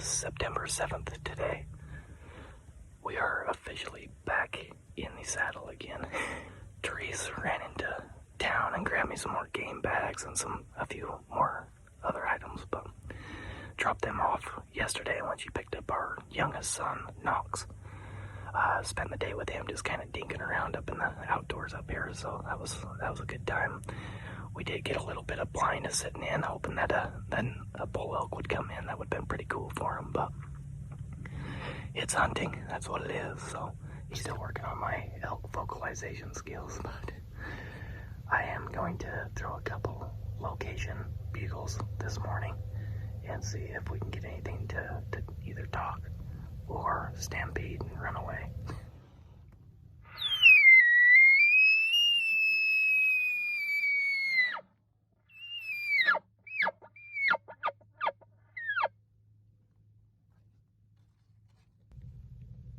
September 7th today. We are officially back in the saddle again. Therese ran into town and grabbed me some more game bags and a few more other items, but dropped them off yesterday when she picked up our youngest son, Knox. Spent the day with him just kind of dinking around up in the outdoors up here, so that was a good time. We did get a little bit of blindness sitting in, hoping that then a bull elk would come in. That would have been pretty cool for him, but it's hunting. That's what it is. So he's still working on my elk vocalization skills, but I am going to throw a couple location bugles this morning and see if we can get anything to either talk or stampede and run away.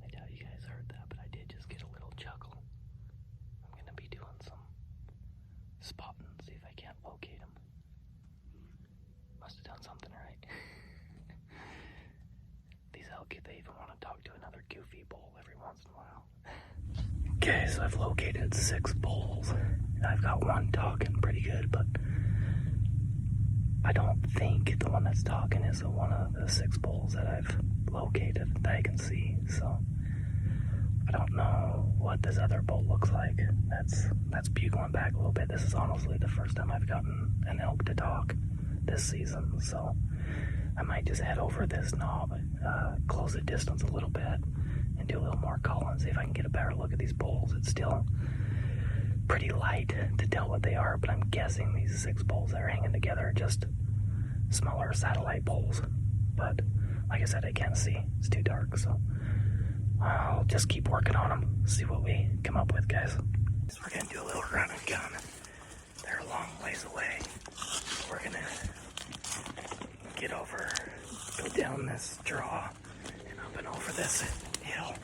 I doubt you guys heard that, but I did just get a little chuckle. I'm gonna be doing some spotting, see if I can't locate him. Must have done something right. These elk, they even want to talk to another goofy bull every once in a while. Okay, so I've located 6 bulls. I've got one talking pretty good, but I don't think the one that's talking is one of the 6 bulls that I've located that I can see. So I don't know what this other bull looks like. That's bugling back a little bit. This is honestly the first time I've gotten an elk to talk this season, so I might just head over this knob, close the distance a little bit, and do a little more calling, see if I can get a better look at these bulls. It's still pretty light to tell what they are, but I'm guessing these 6 bulls that are hanging together are just smaller satellite bulls. But like I said, I can't see. It's too dark, so I'll just keep working on them, see what we come up with, guys. So we're gonna do a little run and gun. They're a long ways away. We're gonna get over, go down this draw, and up and over this hill,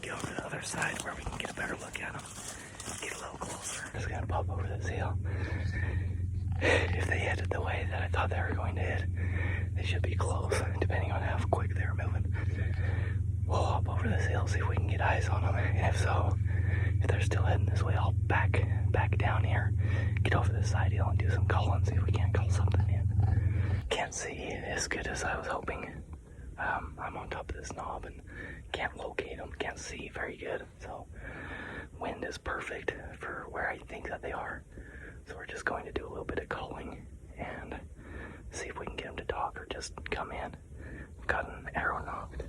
get over to the other side where we can get a better look at them, get a little closer. Just gonna pop over this hill. If they headed the way that I thought they were going to head, they should be close, depending on how quick they're moving. We'll hop over this hill, see if we can get eyes on them, and if so, if they're still heading this way, I'll back down here, get over this side hill and do some calling, see if we can't call something in. Can't see as good as I was hoping. I'm on top of this knob and can't locate them, can't see very good, so wind is perfect for where I think that they are. So we're just going to do a little bit of calling and see if we can get them to talk or just come in. I've got an arrow knocked.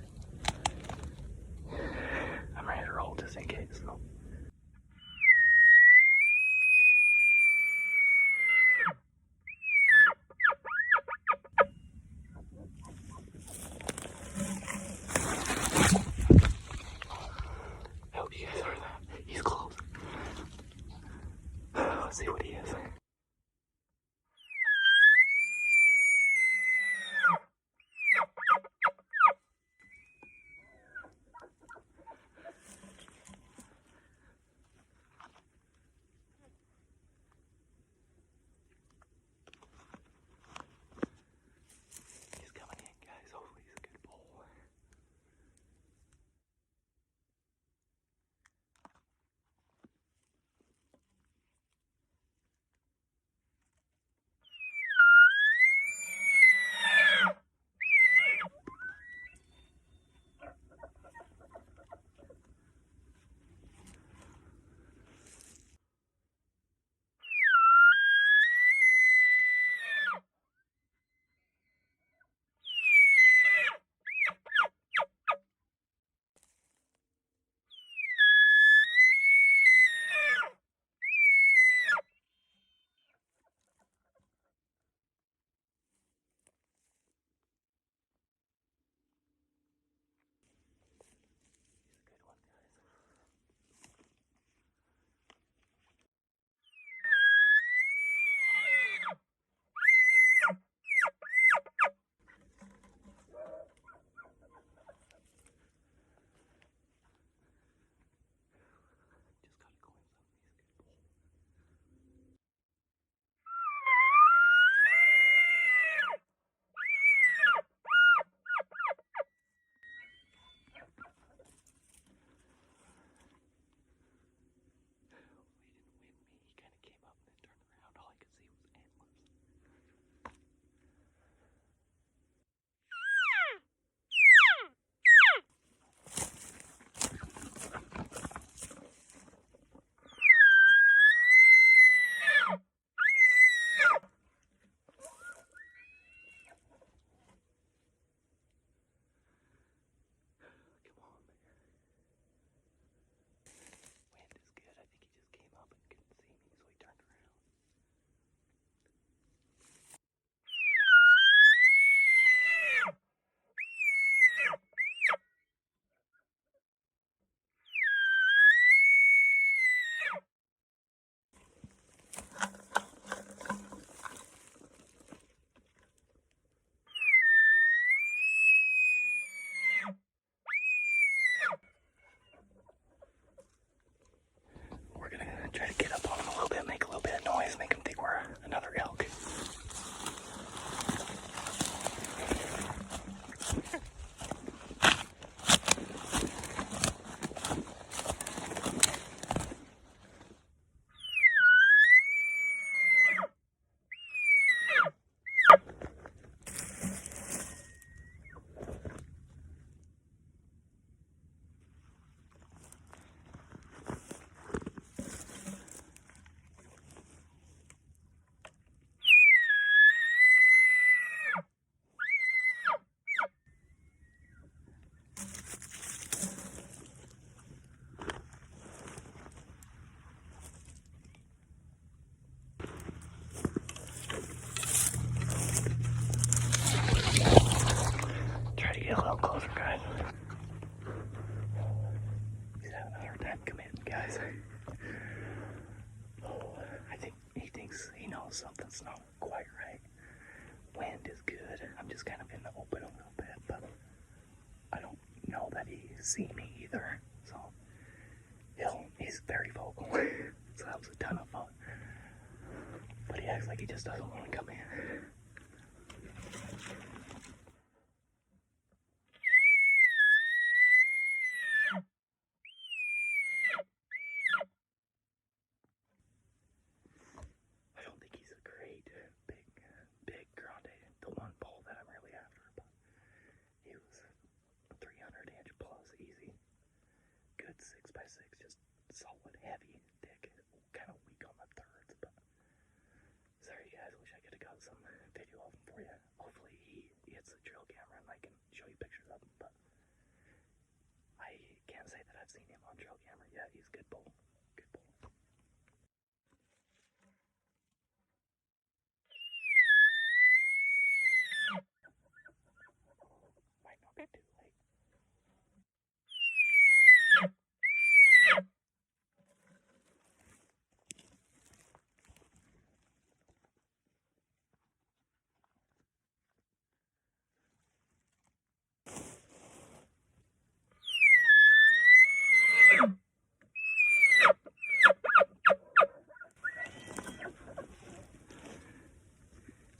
I'm ready to roll just in case. So. I hope you guys heard that. He's close. Let's see what he is. get a little closer, guys. He's having a hard time coming in, guys. I think he thinks he knows something's not quite right. Wind is good. I'm just kind of in the open a little bit, but I don't know that he's seen me either. So he's very vocal. So that was a ton of fun. But he acts like he just doesn't want to come in. I don't think he's a great big grande, the one bull that I'm really after, but he was 300 inch plus easy. Good 6x6, just solid, heavy, thick, kind of weak on the thirds, but sorry guys, wish I could have got some video of him for you. Hopefully he hits the trail camera and I can show you pictures of him, but I can't say that I've seen him on trail camera yet. He's a good bull. Good bull. Might not be too late.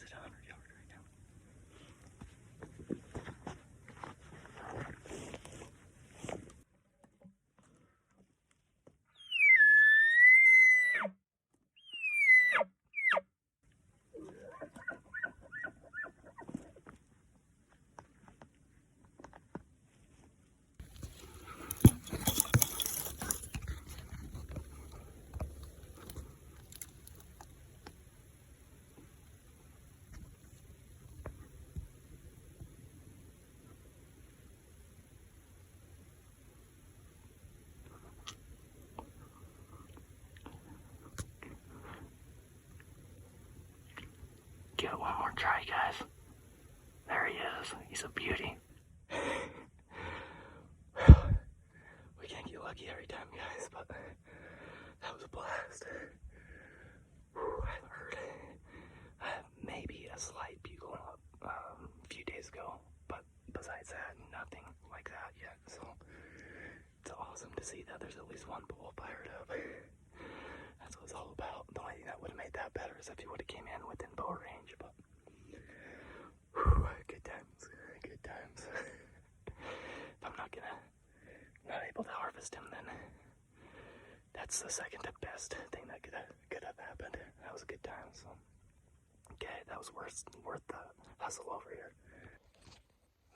It's at 100 yards right now. Give it one more try, guys. There he is. He's a beauty. We can't get lucky every time, guys, but that was a blast. I heard maybe a slight bugle a few days ago, but besides that, nothing like that yet. So it's awesome to see that there's at least one bull fired up. That's what it's all about. The only thing that would have made that better is if he would have came in within bow range, but good times, good times. If I'm not able to harvest him, then that's the second to best thing that could have happened. That was a good time. So okay, that was worth the hustle over here.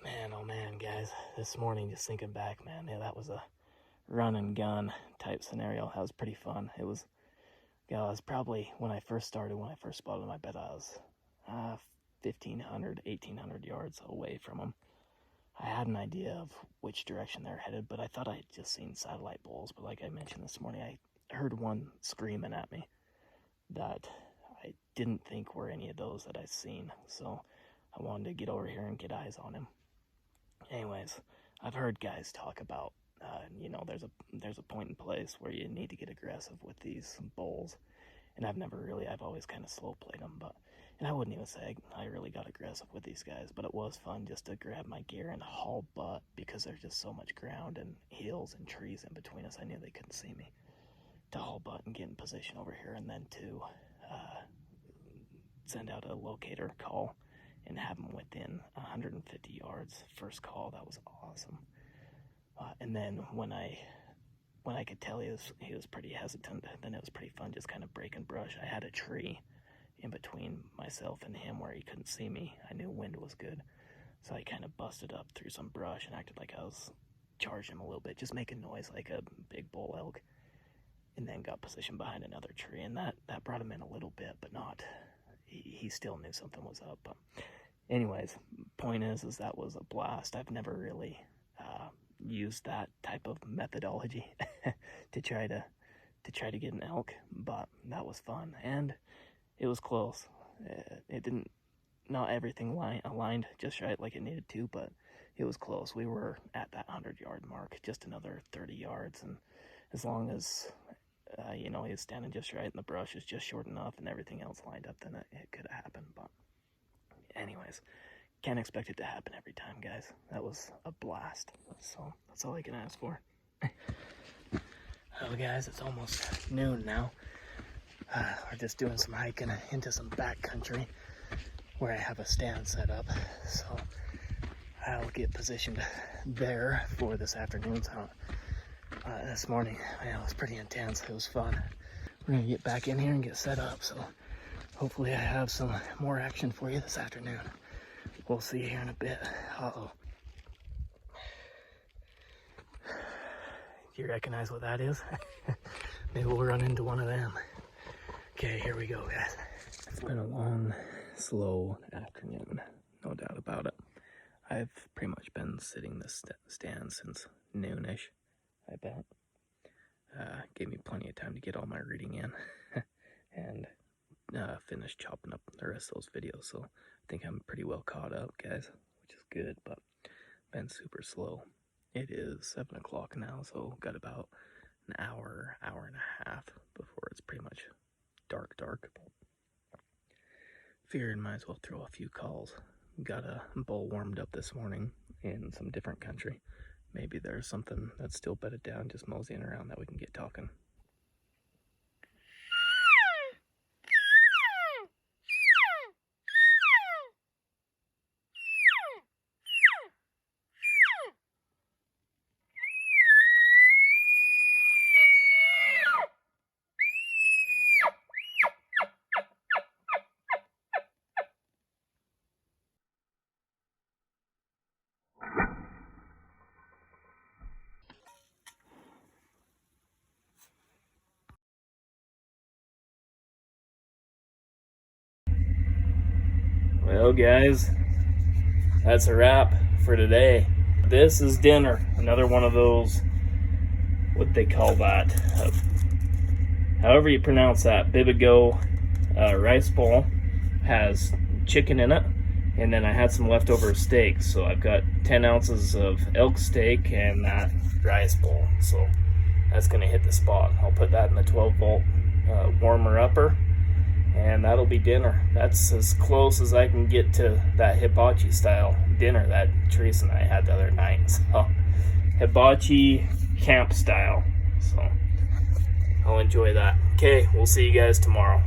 Man, oh man, guys, this morning just thinking back, man, yeah, that was a run and gun type scenario. That was pretty fun. It was probably when I first spotted him, I bet I was 1,500, 1,800 yards away from him. I had an idea of which direction they're headed, but I thought I had just seen satellite bulls. But like I mentioned this morning, I heard one screaming at me that I didn't think were any of those that I'd seen. So I wanted to get over here and get eyes on him. Anyways, I've heard guys talk about, there's a point in place where you need to get aggressive with these bulls. And I've always kind of slow played them, and I wouldn't even say I really got aggressive with these guys, but it was fun just to grab my gear and haul butt because there's just so much ground and hills and trees in between us. I knew they couldn't see me. To haul butt and get in position over here, and then to send out a locator call and have them within 150 yards. First call, that was awesome. And then when I could tell he was pretty hesitant, then it was pretty fun just kind of breaking brush. I had a tree in between myself and him where he couldn't see me. I knew wind was good, so I kind of busted up through some brush and acted like I was charging him a little bit, just making noise like a big bull elk, and then got positioned behind another tree, and that brought him in a little bit, but not. He still knew something was up. But anyways, point is that was a blast. I've never really used that type of methodology to try to get an elk, but that was fun, and it was close. It didn't, not everything aligned just right like it needed to, but it was close. We were at that 100-yard mark, just another 30 yards. And as long as, you know, he was standing just right and the brush is just short enough and everything else lined up, then it could have happened. But anyways, can't expect it to happen every time, guys. That was a blast. So that's all I can ask for. Well, guys, it's almost noon now. We're just doing some hiking into some back country where I have a stand set up. So I'll get positioned there for this afternoon's hunt. This morning, man, it was pretty intense. It was fun. We're gonna get back in here and get set up. So hopefully I have some more action for you this afternoon. We'll see you here in a bit. Uh-oh. Do you recognize what that is? Maybe we'll run into one of them. Okay, here we go, guys. It's been a long, slow afternoon, no doubt about it. I've pretty much been sitting this stand since noonish, I bet. Gave me plenty of time to get all my reading in and finish chopping up the rest of those videos. So I think I'm pretty well caught up, guys, which is good, but been super slow. It is 7 o'clock now, so got about an hour and a half before it's pretty much dark. But figured might as well throw a few calls. Got a bull warmed up this morning in some different country. Maybe there's something that's still bedded down, just moseying around, that we can get talking. Well, guys, that's a wrap for today. This is dinner. Another one of those, what they call that, however you pronounce that, Bugle rice bowl. Has chicken in it, and then I had some leftover steak, so I've got 10 ounces of elk steak and that rice bowl, so that's gonna hit the spot. I'll put that in the 12-volt warmer upper, and that'll be dinner. That's as close as I can get to that hibachi style dinner that Teresa and I had the other night. So hibachi camp style. So I'll enjoy that. Okay, we'll see you guys tomorrow.